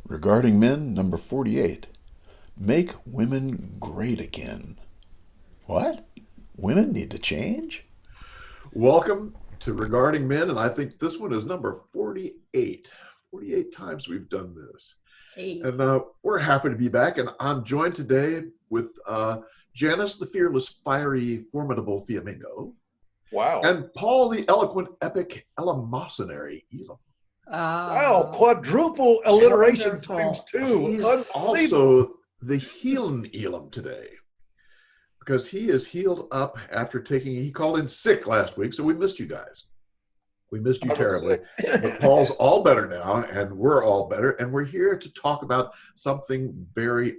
Regarding men, number 48. Make women great again. What? Women need to change? Welcome to Regarding Men, and I think this one is number 48. 48 times we've done this. Hey. And we're happy to be back, and I'm joined today with Janice, the fearless, fiery, formidable Fiamengo. Wow. And Paul, the eloquent, epic, eleemosynary Elam. Wow, quadruple alliteration Wonderful. times two. He's Unbelievable. also the healing Elam today, because he is healed up after he called in sick last week, so we missed you guys. We missed you I was terribly. sick. But Paul's all better now, and we're all better, and we're here to talk about something very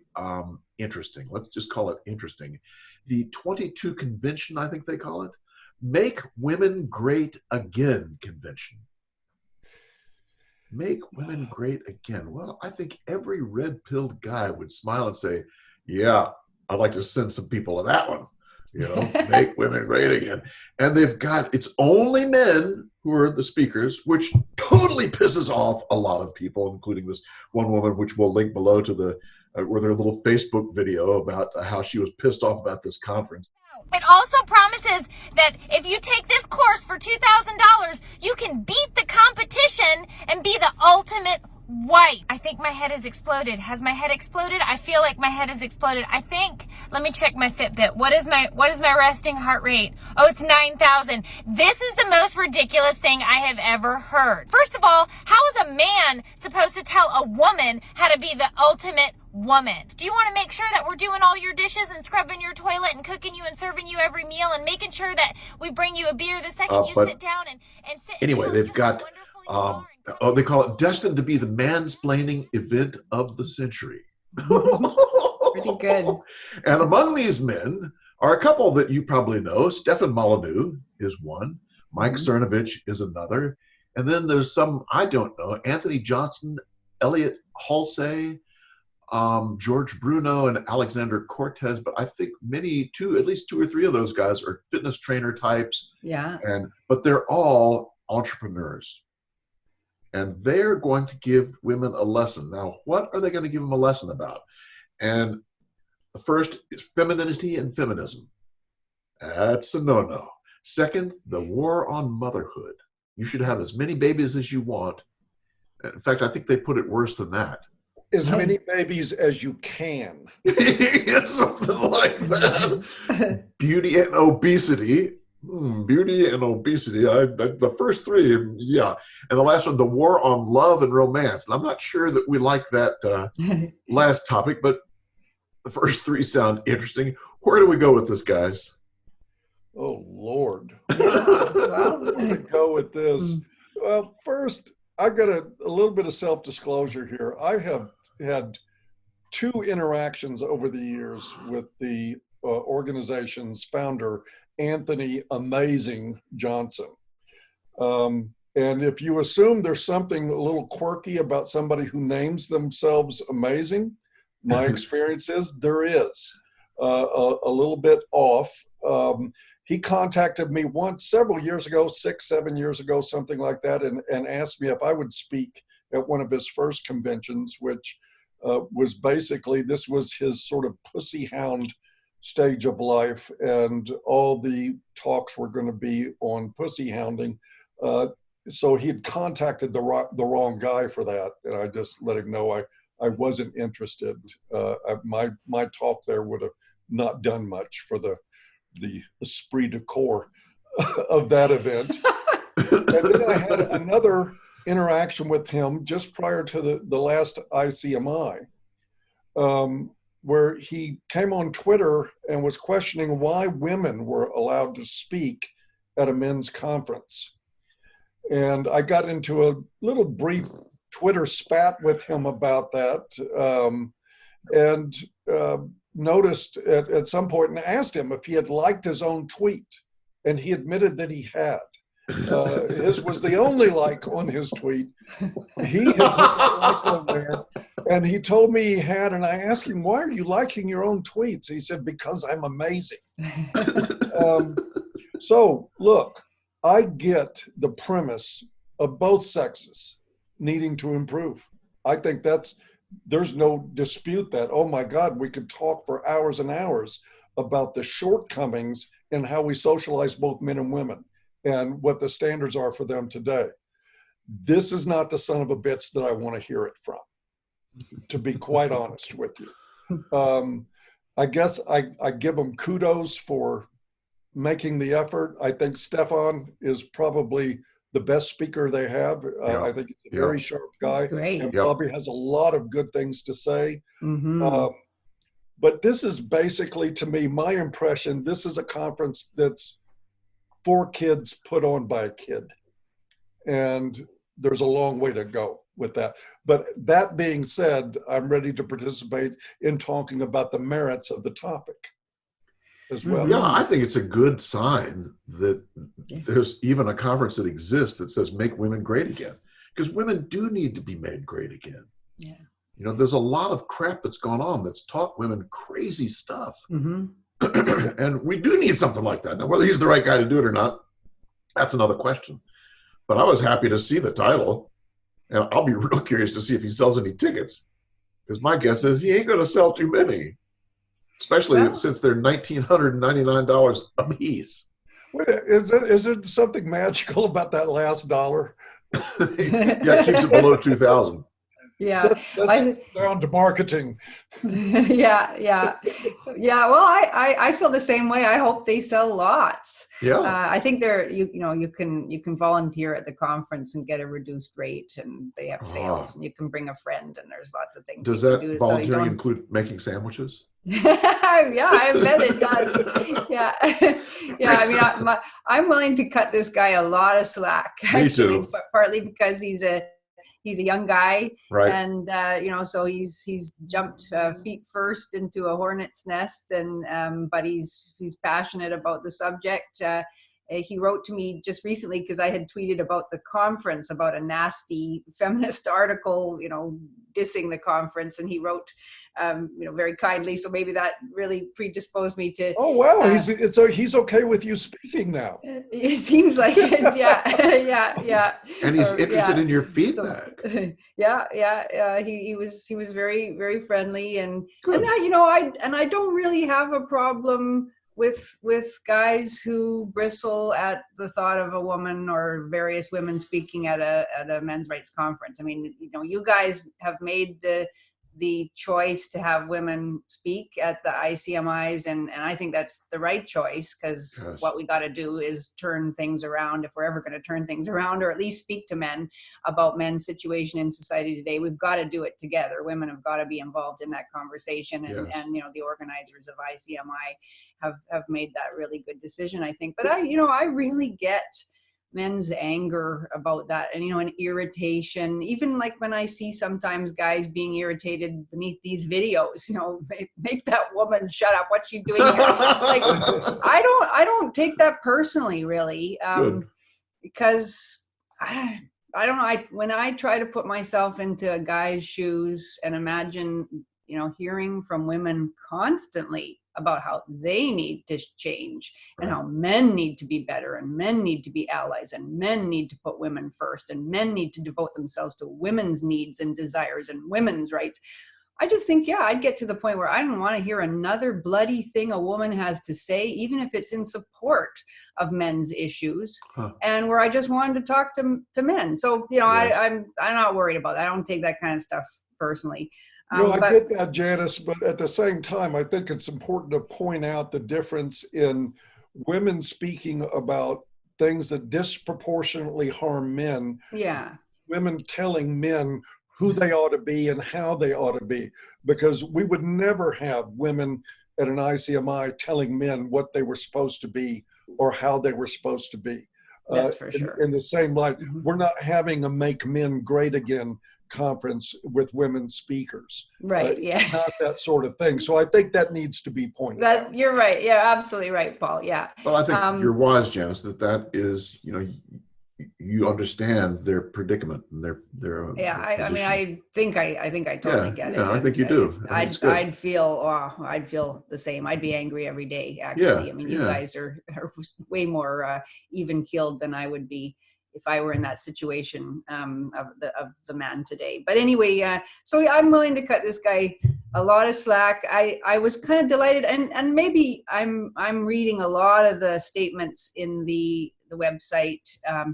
interesting. Let's just call it interesting. The 22 convention, I think they call it, Make Women Great Again convention. Make women great again. Well, I think every red-pilled guy would smile and say, yeah, I'd like to send some people to that one. You know, make women great again. And it's only men who are the speakers, which totally pisses off a lot of people, including this one woman, which we'll link below to with her little Facebook video about how she was pissed off about this conference. It also promises that if you take this course for $2,000, you can beat the competition and be the ultimate wife. I think my head has exploded. Has my head exploded? I feel like my head has exploded. I think, let me check my Fitbit. What is my resting heart rate? Oh, it's 9,000. This is the most ridiculous thing I have ever heard. First of all, how is a man supposed to tell a woman how to be the ultimate woman? Do you want to make sure that we're doing all your dishes and scrubbing your toilet and cooking you and serving you every meal and making sure that we bring you a beer the second you sit down and sit? Anyway, they've got they call it destined to be the mansplaining event of the century. Pretty good. And among these men are a couple that you probably know. Stefan Molyneux is one. Mike Cernovich is another. And then there's some I don't know. Anthony Johnson, Elliot Halsey, George Bruno, and Alexander Cortez. But I think at least two or three of those guys are fitness trainer types. Yeah. But they're all entrepreneurs. And they're going to give women a lesson. Now, what are they going to give them a lesson about? And the first is femininity and feminism. That's a no-no. Second, the war on motherhood. You should have as many babies as you want. In fact, I think they put it worse than that. As many babies as you can. Something like that. Beauty and obesity. Beauty and obesity. The first three, yeah. And the last one, the war on love and romance. And I'm not sure that we like that last topic, but the first three sound interesting. Where do we go with this, guys? Oh, Lord. Where do we go with this? Well, first, I got a little bit of self-disclosure here. I have had two interactions over the years with the organization's founder, Anthony Amazing Johnson. And if you assume there's something a little quirky about somebody who names themselves Amazing, my experience is there is a little bit off. He contacted me once several years ago, 6-7 years ago, something like that, and asked me if I would speak at one of his first conventions, which was basically, this was his sort of pussy hound stage of life, and all the talks were going to be on pussy hounding. So he had contacted the wrong guy for that, and I just let him know I wasn't interested. My talk there would have not done much for the esprit de corps of that event. And then I had another interaction with him just prior to the last ICMI, where he came on Twitter and was questioning why women were allowed to speak at a men's conference. And I got into a little brief Twitter spat with him about that, and noticed at some point and asked him if he had liked his own tweet. And he admitted that he had. His was the only like on his tweet. He had put that like on there, and he told me he had, and I asked him, why are you liking your own tweets? He said, because I'm amazing. So look, I get the premise of both sexes needing to improve. I think that's there's no dispute that, oh my God, we could talk for hours and hours about the shortcomings in how we socialize both men and women and what the standards are for them today. This is not the son of a bitch that I want to hear it from, to be quite honest with you. I guess I give them kudos for making the effort. I think Stefan is probably the best speaker they have. I think he's a very sharp guy. He's great. And probably has a lot of good things to say. Mm-hmm. But this is basically, to me, my impression, this is a conference that's for kids put on by a kid. And there's a long way to go with that. But that being said, I'm ready to participate in talking about the merits of the topic as well. Yeah, I think it's a good sign that there's even a conference that exists that says make women great again. Because women do need to be made great again. Yeah. You know, there's a lot of crap that's gone on that's taught women crazy stuff. Mm-hmm. And we do need something like that. Now, whether he's the right guy to do it or not, that's another question. But I was happy to see the title. And I'll be real curious to see if he sells any tickets. Because my guess is he ain't going to sell too many. Especially since they're $1,999 a piece. Wait, is there something magical about that last dollar? Yeah, it keeps it below 2,000. Yeah. That's down to marketing. Yeah. Well, I feel the same way. I hope they sell lots. Yeah. I think you can volunteer at the conference and get a reduced rate, and they have sales, and you can bring a friend, and there's lots of things. Does you that can do volunteering include making sandwiches? Yeah, I bet it does. Yeah. I mean, I'm willing to cut this guy a lot of slack. Me too. Partly because he's a young guy, right? And so he's jumped feet first into a hornet's nest, and but he's passionate about the subject. He wrote to me just recently because I had tweeted about the conference, about a nasty feminist article, dissing the conference, and he wrote, very kindly. So maybe that really predisposed me to. Oh wow, he's okay with you speaking now. It seems like it. Yeah. And he's interested in your feedback. So, yeah. He was very, very friendly, and I don't really have a problem with guys who bristle at the thought of a woman or various women speaking at a men's rights conference. I mean, you guys have made the choice to have women speak at the ICMIs, and I think that's the right choice, because what we got to do is turn things around. If we're ever going to turn things around, or at least speak to men about men's situation in society today, we've got to do it together. Women have got to be involved in that conversation, and the organizers of ICMI have made that really good decision, I think. But I really get men's anger about that, and an irritation, even like when I see sometimes guys being irritated beneath these videos, make that woman shut up, what's she doing here? Like, I don't take that personally, really, because I don't know, when I try to put myself into a guy's shoes and imagine hearing from women constantly about how they need to change, and how men need to be better, and men need to be allies, and men need to put women first, and men need to devote themselves to women's needs and desires and women's rights. I just think, I'd get to the point where I don't want to hear another bloody thing a woman has to say, even if it's in support of men's issues, and where I just wanted to talk to men. So, I'm not worried about that. I don't take that kind of stuff personally. I get that, Janice, but at the same time, I think it's important to point out the difference in women speaking about things that disproportionately harm men. Yeah. Women telling men who they ought to be and how they ought to be, because we would never have women at an ICMI telling men what they were supposed to be or how they were supposed to be. That's for sure. In the same light, we're not having a Make Men Great Again conference with women speakers. Right, Not that sort of thing. So I think that needs to be pointed out. You're right. Yeah, absolutely right, Paul. Yeah. Well, I think you're wise, Janice, that is, you understand their predicament and their I mean, I think I totally get it. Yeah, I think you do. I'd feel the same. I'd be angry every day, actually. I mean, you guys are way more even keeled than I would be if I were in that situation of the man today. But anyway, so I'm willing to cut this guy a lot of slack. I was kind of delighted, and maybe I'm reading a lot of the statements in the website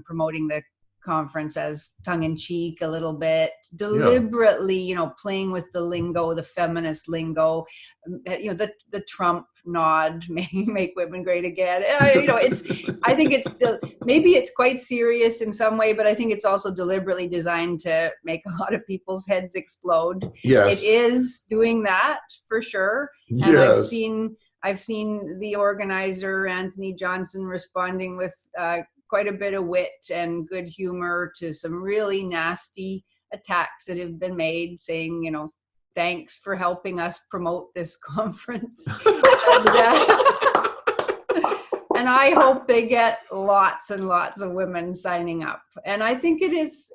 promoting the conference as tongue-in-cheek a little bit, deliberately, playing with the lingo, the feminist lingo, the Trump nod, make women great again. I think it's still, maybe it's quite serious in some way, but I think it's also deliberately designed to make a lot of people's heads explode. Yes. It is doing that for sure. Yes. And I've seen the organizer, Anthony Johnson, responding with quite a bit of wit and good humor to some really nasty attacks that have been made, saying, thanks for helping us promote this conference. And I hope they get lots and lots of women signing up. And I think I guess,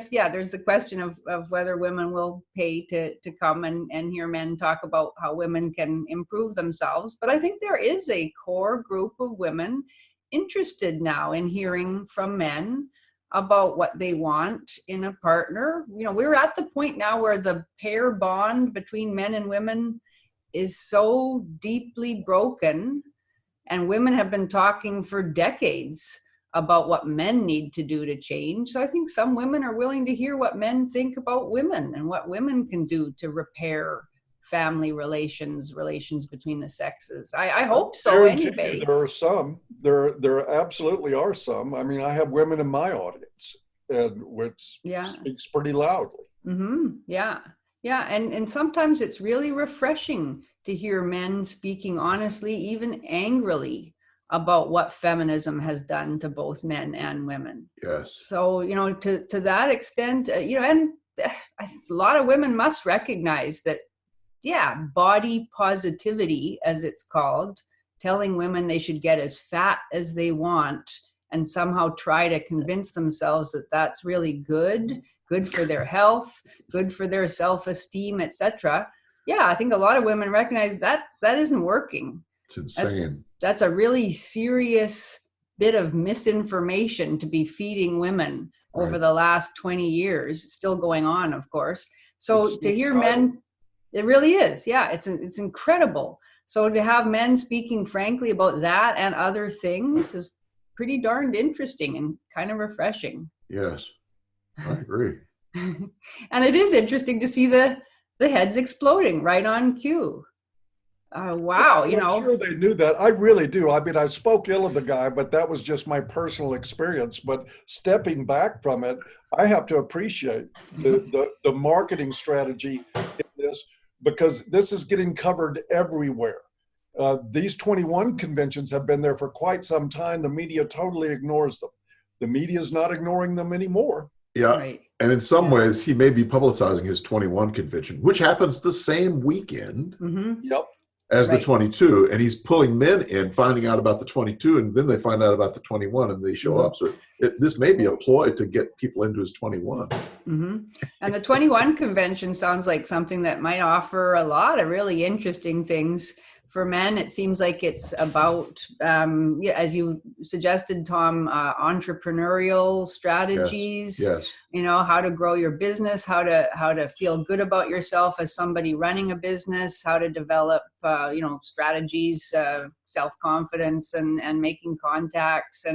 there's the question of whether women will pay to come and hear men talk about how women can improve themselves. But I think there is a core group of women interested now in hearing from men about what they want in a partner. We're at the point now where the pair bond between men and women is so deeply broken, and women have been talking for decades about what men need to do to change. So I think some women are willing to hear what men think about women and what women can do to repair family relations between the sexes. I hope so anyway. There are some. There absolutely are some. I mean, I have women in my audience, which speaks pretty loudly. Mm-hmm. Yeah. And sometimes it's really refreshing to hear men speaking honestly, even angrily, about what feminism has done to both men and women. Yes. So, to that extent, and a lot of women must recognize that, body positivity, as it's called, telling women they should get as fat as they want and somehow try to convince themselves that that's really good for their health, good for their self-esteem, etc. I think a lot of women recognize that isn't working. It's insane. That's a really serious bit of misinformation to be feeding women over the last 20 years, still going on, of course. So to hear men, it really is. Yeah, it's incredible. So to have men speaking frankly about that and other things is pretty darned interesting and kind of refreshing. Yes, I agree. And it is interesting to see the heads exploding right on cue. Wow, I'm sure they knew that. I really do. I mean, I spoke ill of the guy, but that was just my personal experience. But stepping back from it, I have to appreciate the marketing strategy in this, because this is getting covered everywhere. These 21 conventions have been there for quite some time. The media totally ignores them. The media is not ignoring them anymore. Yeah. Right. And in some ways, he may be publicizing his 21 convention, which happens the same weekend as the 22. And he's pulling men in, finding out about the 22, and then they find out about the 21 and they show up. So this may be a ploy to get people into his 21. Mm-hmm. And the 21 convention sounds like something that might offer a lot of really interesting things for men. It seems like it's about, as you suggested, Tom, entrepreneurial strategies. Yes. How to grow your business, how to feel good about yourself as somebody running a business, how to develop, strategies, self-confidence, and making contacts,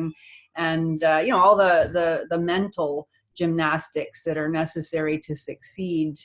and all the mental gymnastics that are necessary to succeed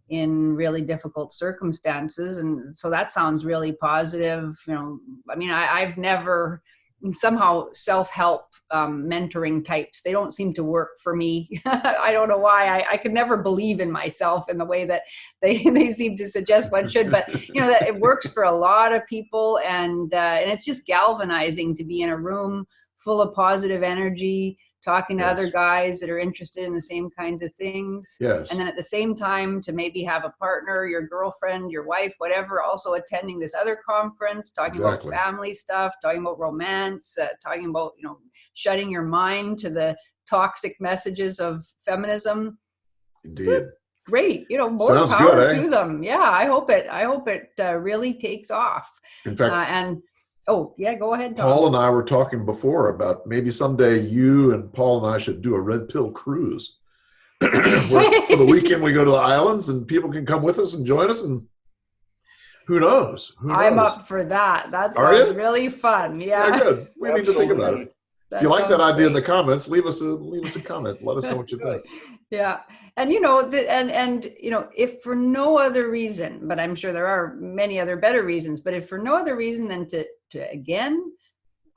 in really difficult circumstances. And so that sounds really positive. I've never, somehow self-help mentoring types, they don't seem to work for me. I don't know why. I could never believe in myself in the way that they seem to suggest one should, but that it works for a lot of people, and it's just galvanizing to be in a room full of positive energy, talking to other guys that are interested in the same kinds of things. Yes. And then at the same time, to maybe have a partner, your girlfriend, your wife, whatever, also attending this other conference, talking about family stuff, talking about romance, talking about, shutting your mind to the toxic messages of feminism. Indeed. Great. More Sounds power good, to them. Yeah. I hope it really takes off. In fact, and Oh, yeah, go ahead, Tom. Paul and I were talking before about maybe someday you and Paul and I should do a red pill cruise. Where for the weekend we go to the islands and people can come with us and join us, and who knows? I'm up for that. That Are sounds you? really fun. Yeah. Very good. We need to think about it. If you like that sounds idea in the great. comments, leave us a comment. Let us know what you think. Yeah. And if for no other reason, but I'm sure there are many other better reasons, but if for no other reason than to again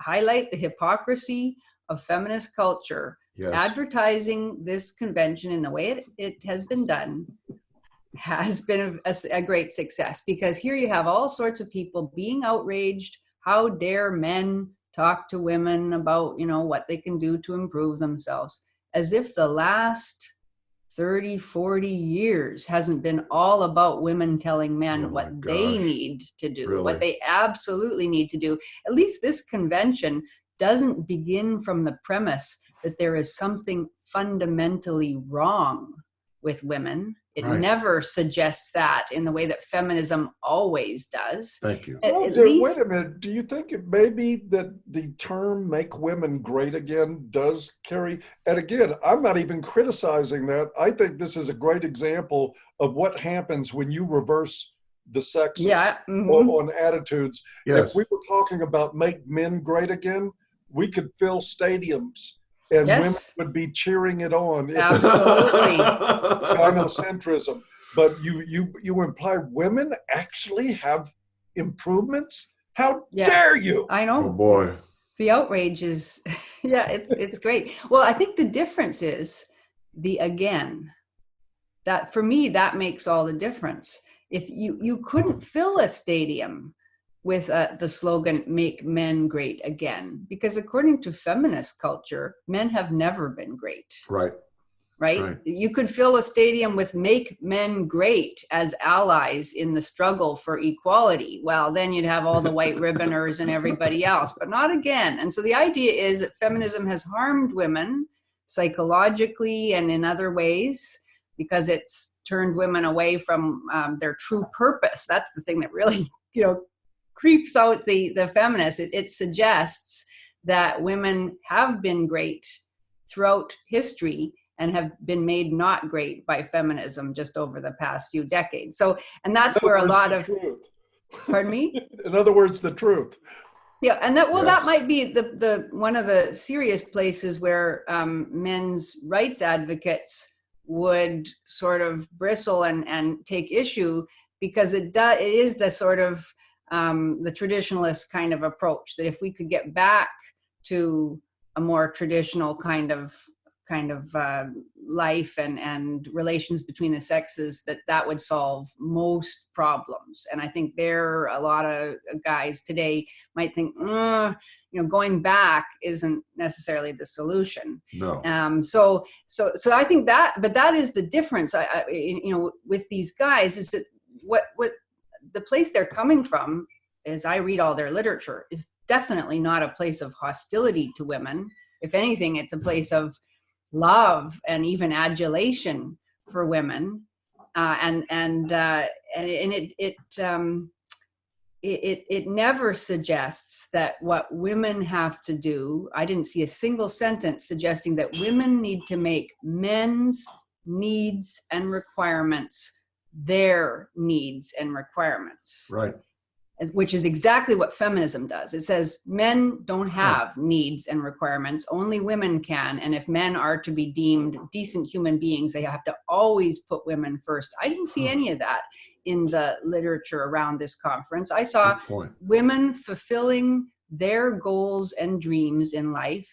highlight the hypocrisy of feminist culture, Yes. advertising this convention in the way it has been done has been a great success, because here you have all sorts of people being outraged. How dare men talk to women about, what they can do to improve themselves, as if the last 30, 40 years hasn't been all about women telling men what they need to do, Really? what they absolutely need to do. At least this convention doesn't begin from the premise that there is something fundamentally wrong with women. It Right. never suggests that in the way that feminism always does. Thank you. Well, wait a minute. Do you think it may be that the term "make women great again" does carry? And again, I'm not even criticizing that. I think this is a great example of what happens when you reverse the sexes on attitudes. Yes. If we were talking about "make men great again," we could fill stadiums and women would be cheering it on. Absolutely. Gynocentrism. But you imply women actually have improvements? How dare you? I know. Oh boy. The outrage is, it's great. Well, I think the difference is that for me, that makes all the difference. If you couldn't fill a stadium with the slogan, "Make men great again," because according to feminist culture, men have never been great. Right. Right? You could fill a stadium with "Make men great" as allies in the struggle for equality. Well, then you'd have all the white ribboners and everybody else, but not again. And so the idea is that feminism has harmed women psychologically and in other ways, because it's turned women away from their true purpose. That's the thing that really, creeps out the feminists. It suggests that women have been great throughout history and have been made not great by feminism just over the past few decades. So, and that's where a lot of, pardon me? In other words, the truth. Yeah, and that might be the one of the serious places where men's rights advocates would sort of bristle and take issue, because it is the sort of the traditionalist kind of approach, that if we could get back to a more traditional kind of life and relations between the sexes, that would solve most problems. And I think a lot of guys today might think, going back isn't necessarily the solution. No. So I think but that is the difference. With these guys, is that what the place they're coming from, as I read all their literature, is definitely not a place of hostility to women. If anything, it's a place of love and even adulation for women, and it never suggests that what women have to do. I didn't see a single sentence suggesting that women need to make men's needs and requirements their needs and requirements. Right. Which is exactly what feminism does. It says men don't have needs and requirements, only women can. And if men are to be deemed decent human beings, they have to always put women first. I didn't see any of that in the literature around this conference. I saw women fulfilling their goals and dreams in life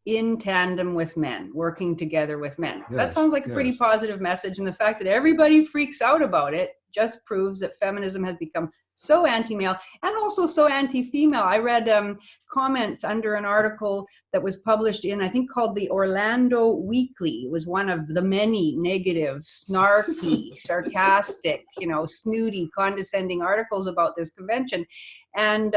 in tandem with men, working together with men. That sounds like a pretty positive message. And the fact that everybody freaks out about it just proves that feminism has become so anti-male and also so anti-female. I read comments under an article that was published in, I think, called the Orlando Weekly. It was one of the many negative, snarky, sarcastic, snooty, condescending articles about this convention. And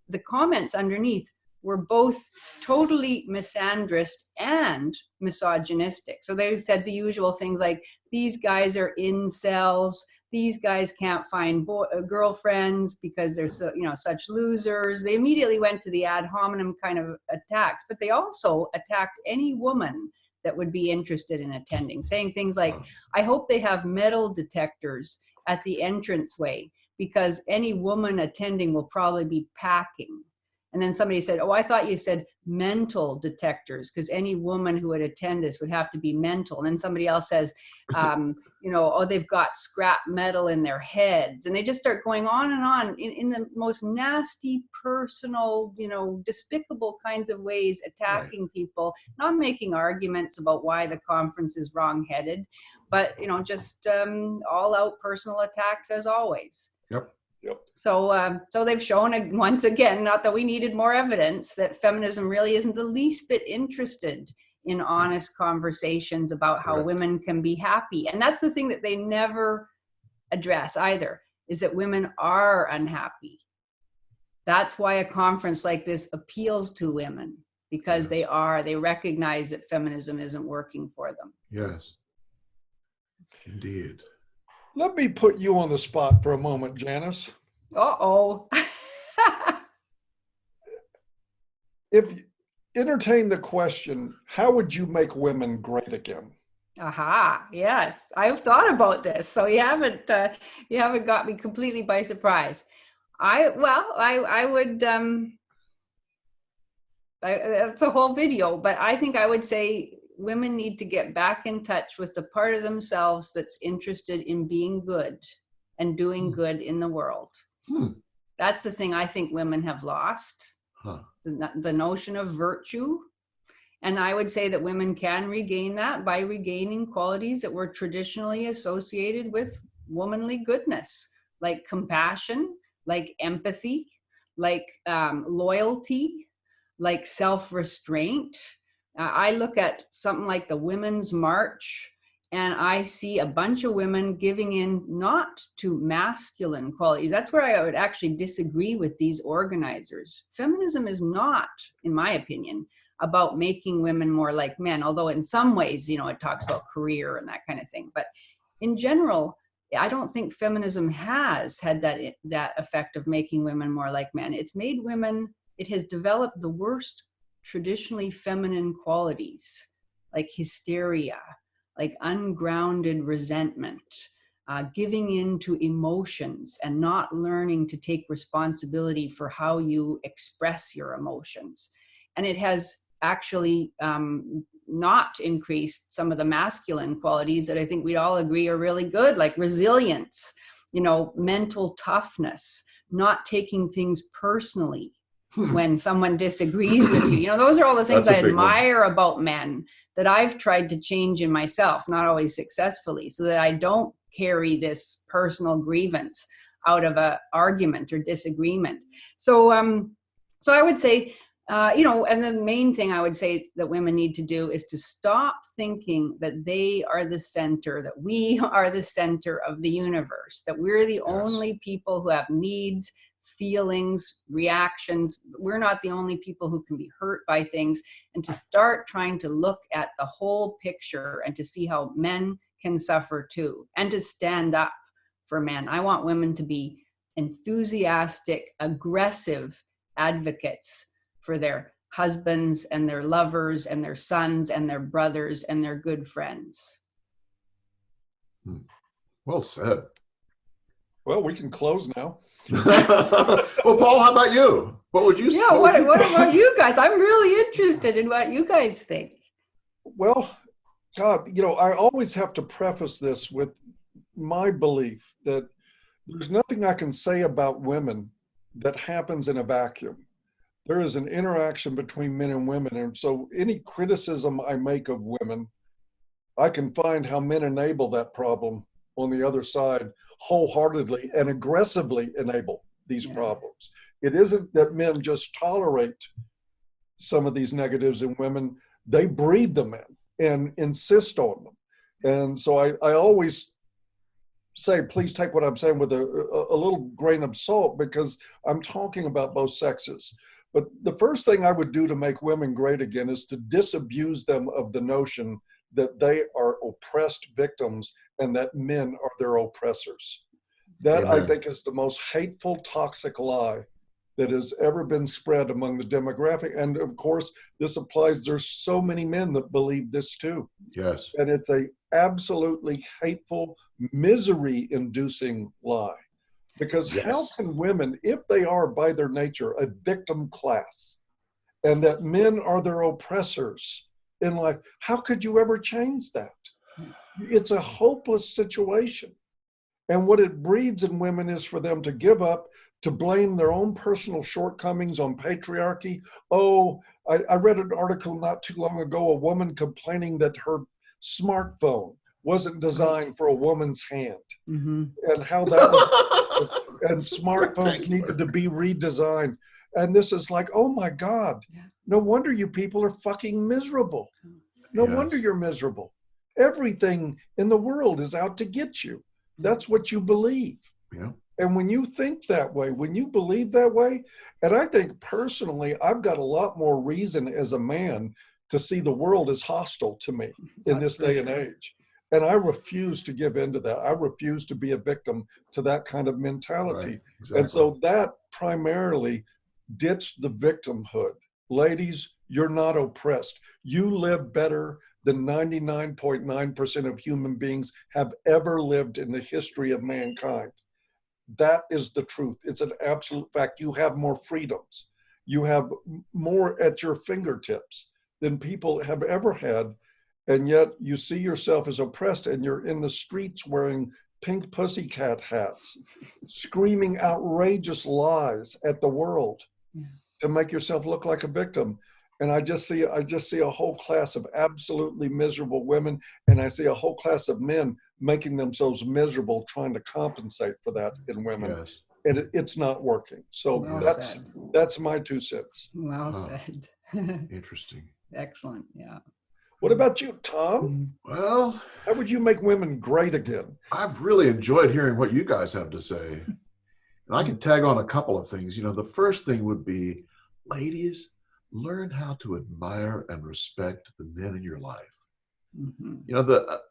the comments underneath were both totally misandrist and misogynistic. So they said the usual things like, these guys are incels, these guys can't find girlfriends because they're so, such losers. They immediately went to the ad hominem kind of attacks, but they also attacked any woman that would be interested in attending, saying things like, I hope they have metal detectors at the entranceway because any woman attending will probably be packing. And then somebody said, oh, I thought you said mental detectors because any woman who would attend this would have to be mental. And then somebody else says, oh, they've got scrap metal in their heads. And they just start going on and on in the most nasty, personal, despicable kinds of ways, attacking people, not making arguments about why the conference is wrong-headed, but, just all out personal attacks as always. Yep. So they've shown once again, not that we needed more evidence, that feminism really isn't the least bit interested in honest conversations about how women can be happy. And that's the thing that they never address either, is that women are unhappy. That's why a conference like this appeals to women, because they recognize that feminism isn't working for them. Yes, indeed. Let me put you on the spot for a moment, Janice. Uh-oh. If you entertain the question, how would you make women great again? Aha, yes. I've thought about this. So you haven't got me completely by surprise. I would, it's a whole video, but I think I would say women need to get back in touch with the part of themselves that's interested in being good and doing good in the world. That's the thing I think women have lost, the notion of virtue. And I would say that women can regain that by regaining qualities that were traditionally associated with womanly goodness, like compassion, like empathy, like loyalty, like self-restraint. I look at something like the Women's March, and I see a bunch of women giving in not to masculine qualities. That's where I would actually disagree with these organizers. Feminism is not, in my opinion, about making women more like men, although in some ways, it talks about career and that kind of thing. But in general, I don't think feminism has had that effect of making women more like men. It's made women, it has developed the worst traditionally feminine qualities, like hysteria, like ungrounded resentment, giving in to emotions and not learning to take responsibility for how you express your emotions. And it has actually not increased some of the masculine qualities that I think we'd all agree are really good, like resilience, mental toughness, not taking things personally when someone disagrees with you. Those are all the things I admire about men that I've tried to change in myself, not always successfully, so that I don't carry this personal grievance out of an argument or disagreement. So I would say, and the main thing I would say that women need to do is to stop thinking that they are the center, that we are the center of the universe, that we're the only people who have needs, feelings, reactions. We're not the only people who can be hurt by things, and to start trying to look at the whole picture and to see how men can suffer too, and to stand up for men. I want women to be enthusiastic, aggressive advocates for their husbands and their lovers and their sons and their brothers and their good friends. Well said. Well, we can close now. Well, Paul, how about you? What would you say? Yeah, what about you guys? I'm really interested in what you guys think. Well, God, I always have to preface this with my belief that there's nothing I can say about women that happens in a vacuum. There is an interaction between men and women. And so any criticism I make of women, I can find how men enable that problem on the other side wholeheartedly and aggressively enable these problems. It isn't that men just tolerate some of these negatives in women, they breed them in and insist on them. And so I always say, please take what I'm saying with a little grain of salt, because I'm talking about both sexes. But the first thing I would do to make women great again is to disabuse them of the notion that they are oppressed victims and that men are their oppressors. That, Amen. I think, is the most hateful, toxic lie that has ever been spread among the demographic. And of course, this applies, there's so many men that believe this too. Yes. And it's a absolutely hateful, misery-inducing lie. Because Yes. how can women, if they are by their nature a victim class, and that men are their oppressors in life, how could you ever change that? It's a hopeless situation. And what it breeds in women is for them to give up, to blame their own personal shortcomings on patriarchy. Oh, I read an article not too long ago, a woman complaining that her smartphone wasn't designed for a woman's hand, and how that was, and smartphones needed to be redesigned. And this is like, oh my God, no wonder you people are fucking miserable. No Yes. wonder you're miserable. Everything in the world is out to get you. That's what you believe. Yeah. And when you think that way, when you believe that way, and I think personally, I've got a lot more reason as a man to see the world as hostile to me in this day and age. And I refuse to give in to that. I refuse to be a victim to that kind of mentality. Right. Exactly. And so that primarily ditch the victimhood. Ladies, you're not oppressed. You live better than 99.9% of human beings have ever lived in the history of mankind. That is the truth. It's an absolute fact. You have more freedoms. You have more at your fingertips than people have ever had. And yet you see yourself as oppressed, and you're in the streets wearing pink pussycat hats, screaming outrageous lies at the world to make yourself look like a victim. And I just see a whole class of absolutely miserable women, and I see a whole class of men making themselves miserable trying to compensate for that in women. Yes. And it's not working. So Well that's my 2 cents. Well Oh. said. Interesting. Excellent. Yeah. What about you, Tom? Well, How would you make women great again? I've really enjoyed hearing what you guys have to say. And I can tag on a couple of things. You know, the first thing would be, ladies, learn how to admire and respect the men in your life. You know,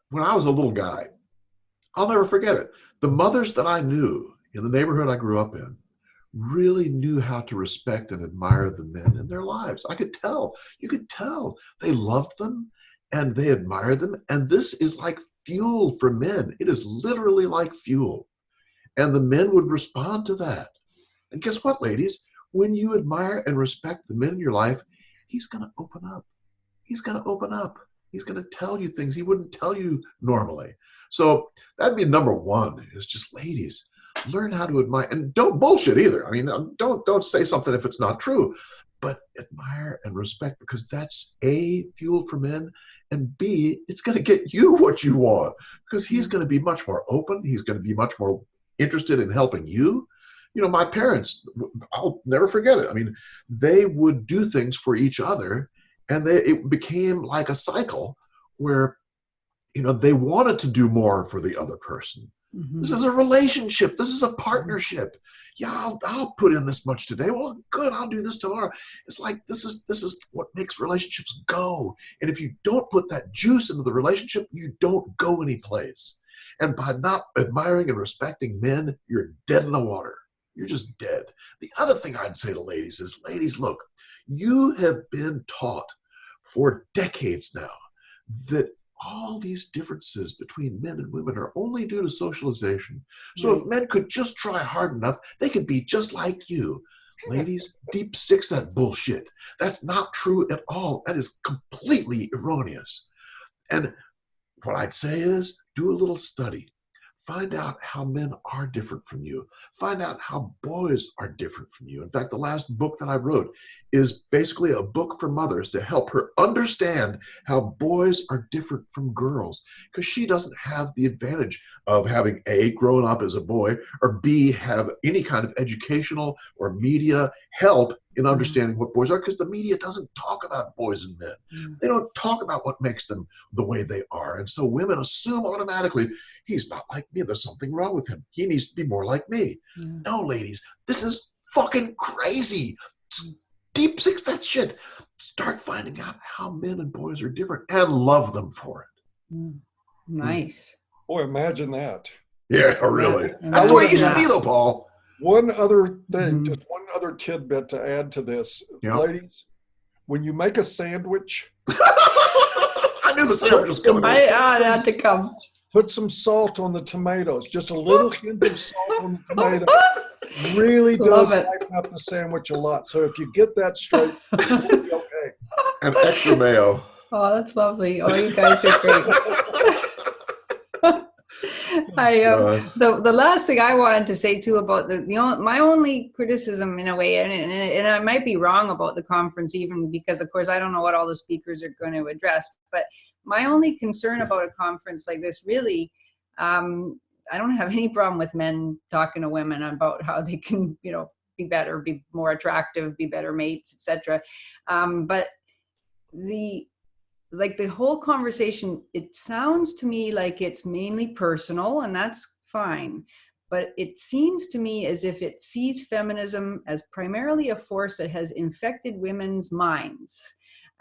when I was a little guy, I'll never forget it. The mothers that I knew in the neighborhood I grew up in really knew how to respect and admire the men in their lives. I could tell. You could tell. They loved them and they admired them. And this is like fuel for men. It is literally like fuel. And the men would respond to that. And guess what, ladies? When you admire and respect the men in your life, he's going to open up. He's going to open up. He's going to tell you things he wouldn't tell you normally. So that'd be number one, is just, ladies, learn how to admire, and don't bullshit either. I mean, don't say something if it's not true, but admire and respect, because that's A, fuel for men, and B, it's going to get you what you want, because he's going to be much more open. He's going to be much more interested in helping you. You know, my parents, I'll never forget it. I mean, they would do things for each other, and it became like a cycle where, you know, they wanted to do more for the other person. This is a relationship. This is a partnership. Yeah, I'll put in this much today. Well, good, I'll do this tomorrow. It's like, this is what makes relationships go. And if you don't put that juice into the relationship, you don't go anyplace. And by not admiring and respecting men, you're dead in the water. You're just dead. The other thing I'd say to ladies is, ladies, look, you have been taught for decades now that all these differences between men and women are only due to socialization. So if men could just try hard enough, they could be just like you. Ladies, deep six that bullshit. That's not true at all. That is completely erroneous. And what I'd say is, do a little study. Find out how men are different from you. Find out how boys are different from you. In fact, the last book that I wrote is basically a book for mothers to help her understand how boys are different from girls, because she doesn't have the advantage of having A, grown up as a boy, or B, have any kind of educational or media help in understanding what boys are, because the media doesn't talk about boys and men. They don't talk about what makes them the way they are. And so women assume automatically, he's not like me. There's something wrong with him. He needs to be more like me. No, ladies, this is fucking crazy. It's deep six that shit. Start finding out how men and boys are different and love them for it. Nice. Boy, imagine that. Yeah, really. Yeah. That's the way it used to Yeah. be, though, Paul. One other thing, Mhm. just one other tidbit to add to this. Yeah. Ladies, when you make a sandwich, I knew the sandwich was coming. I had to come. put some salt on the tomatoes, just a little hint of salt on the tomato. Really does Love it. lighten up the sandwich a lot. So if you get that straight, you'll be okay. And extra mayo. Oh, that's lovely. Oh, you guys are great. The last thing I wanted to say too about my only criticism in a way, and I might be wrong about the conference even because of course I don't know what all the speakers are going to address, but my only concern about a conference like this really, I don't have any problem with men talking to women about how they can, be better, be more attractive, be better mates, etc. But the whole conversation, it sounds to me like it's mainly personal, and that's fine. But it seems to me as if it sees feminism as primarily a force that has infected women's minds,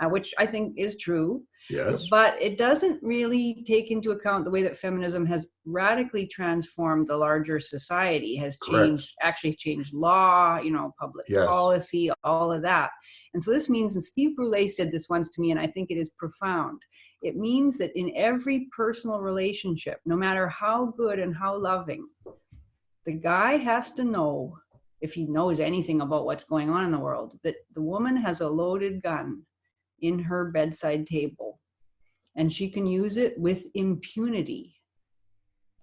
which I think is true. Yes. But it doesn't really take into account the way that feminism has radically transformed the larger society, has changed law, public policy, all of that. And so this means, and Steve Brule said this once to me, and I think it is profound. It means that in every personal relationship, no matter how good and how loving, the guy has to know, if he knows anything about what's going on in the world, that the woman has a loaded gun in her bedside table, and she can use it with impunity.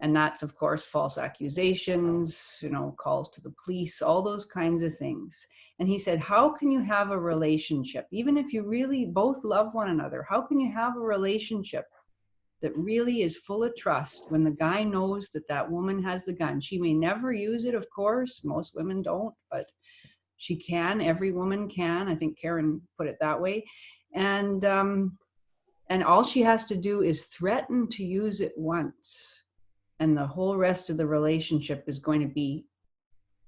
And that's, of course, false accusations, calls to the police, all those kinds of things. And he said, how can you have a relationship, even if you really both love one another, how can you have a relationship that really is full of trust when the guy knows that that woman has the gun? She may never use it, of course. Most women don't, but she can. Every woman can. I think Karen put it that way. And all she has to do is threaten to use it once, and the whole rest of the relationship is going to be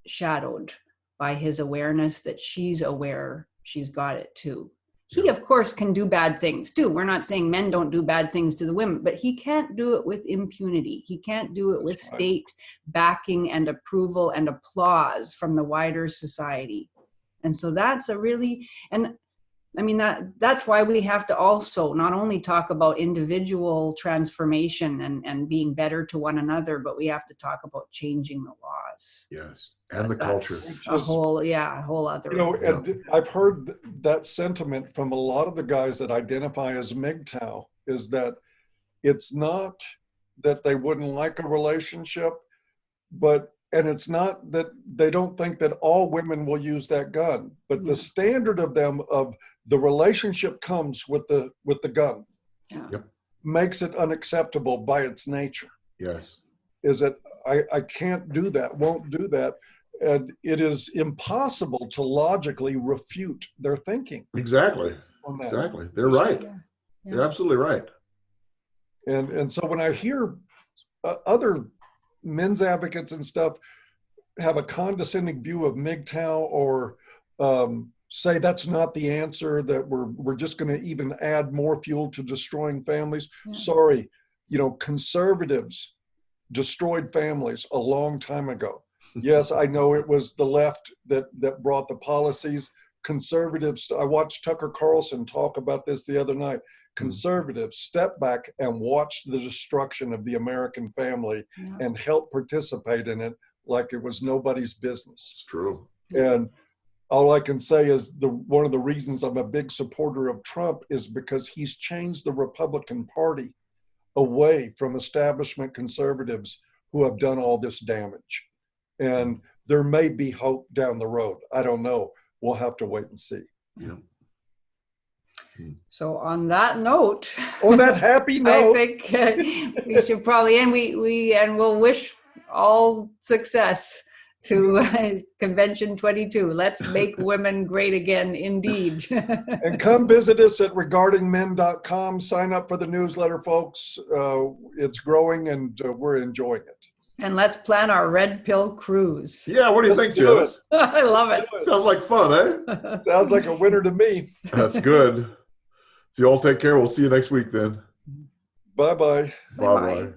shadowed by his awareness that she's aware she's got it too. He, of course, can do bad things too. We're not saying men don't do bad things to the women, but he can't do it with impunity. He can't do it with state backing and approval and applause from the wider society. And so that's that's why we have to also not only talk about individual transformation and being better to one another, but we have to talk about changing the laws. Yes. And the culture. A whole other. And I've heard that sentiment from a lot of the guys that identify as MGTOW, is that it's not that they wouldn't like a relationship, and it's not that they don't think that all women will use that gun, but the standard of the relationship comes with the gun. Yeah. Yep. Makes it unacceptable by its nature. Yes. Is that I can't do that, won't do that. And it is impossible to logically refute their thinking. Exactly. On that. Exactly. They're right. Yeah. They're absolutely right. And so when I hear other men's advocates and stuff have a condescending view of MGTOW, or say that's not the answer, that we're just going to even add more fuel to destroying families. Sorry, conservatives destroyed families a long time ago. Yes, I know it was the left that brought the policies. Conservatives, I watched Tucker Carlson talk about this the other night. Conservatives stepped back and watched the destruction of the American family and helped participate in it like it was nobody's business. It's true. And all I can say is one of the reasons I'm a big supporter of Trump is because he's changed the Republican Party away from establishment conservatives who have done all this damage. And there may be hope down the road. I don't know. We'll have to wait and see. Yeah. So on that note, on that happy note, I think we should probably end. We'll wish all success to Convention 22. Let's make women great again, indeed. And come visit us at regardingmen.com. Sign up for the newsletter, folks. It's growing and we're enjoying it. And let's plan our red pill cruise. Yeah, what do you Let's think, do it. Janice? I love it. Sounds like fun, eh? Sounds like a winner to me. That's good. So you all take care. We'll see you next week then. Bye-bye. Bye-bye. Bye-bye.